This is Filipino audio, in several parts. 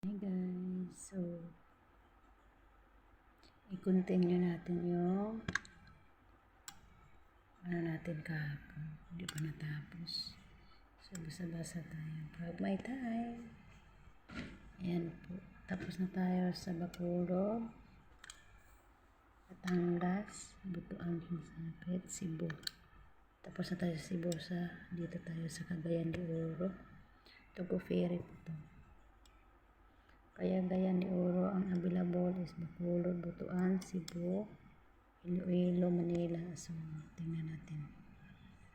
Hey guys, so i-continue natin yung natin kahapon. Hindi pa natapos. So basa-basa tayo pag may time. Ayan po. Tapos na tayo sa Bacolod, Batangas, Butuan, Sapit, Cebu. Tapos na tayo sa Cebu, dito tayo sa Cagayan de Oro. Tugo ferry po to. Kaya Cagayan de Oro, ang available is Bacolod, Butuan, Cebu, Iloilo, Manila. So, tingnan natin.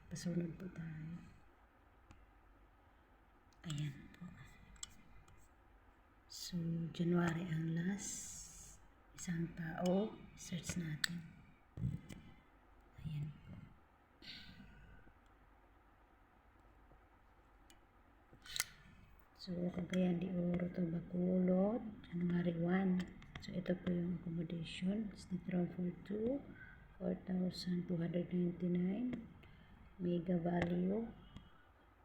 Pasunod po tayo. Ayan po. So, January ang last. Isang tao. Search natin. Ayan po. So, Cagayan de Oro to Bacolod, January 1. So, ito po yung accommodation. Sleep room for 2, 4,299. Mega value,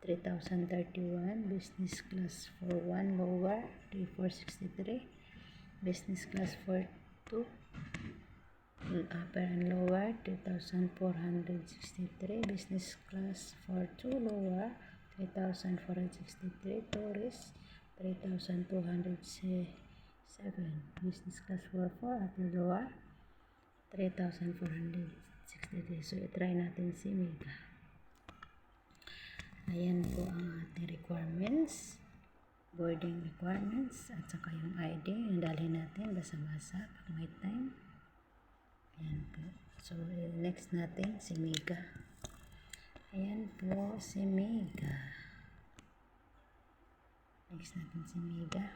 3,031. Business class for 1 lower, 3,463. Business class for 2, upper and lower, 2,463. Business class for 2 lower, 3,463. Tourist, 3,207. Business class for 4, upper lower, 3,463. So, itry natin si Mega. Ayan po ang ating requirements. Boarding requirements. At saka yung ID. Yung dalhin natin. Basa-basa. Pag may time. Ayan po. So, next natin si Mega. Ayan po si Mega. Next natin si Mega.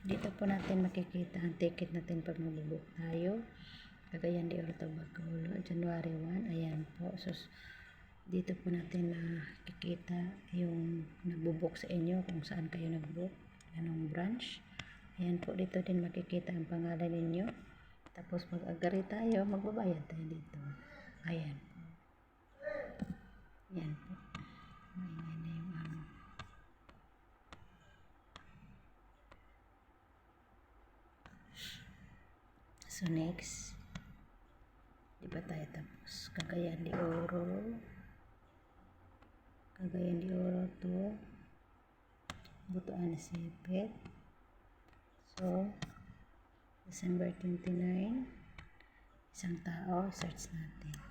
Dito po natin makikita ang ticket natin pag mag-book tayo. Cagayan de Oro, Bacolod, January 1. Ayan po. So, dito po natin nakikita yung nagbo-book sa inyo kung saan kayo nag-book. Anong branch. Ayan po. Dito din makikita ang pangalan ninyo. Tapos mag-agree tayo, magbabayad tayo dito. Ayan po. Ayan po. Ayan na yung So, next. Di ba tayo tapos? Cagayan de Oro. Cagayan de Oro to Butuan, Sapit. So, December 29. Isang tao. Search natin.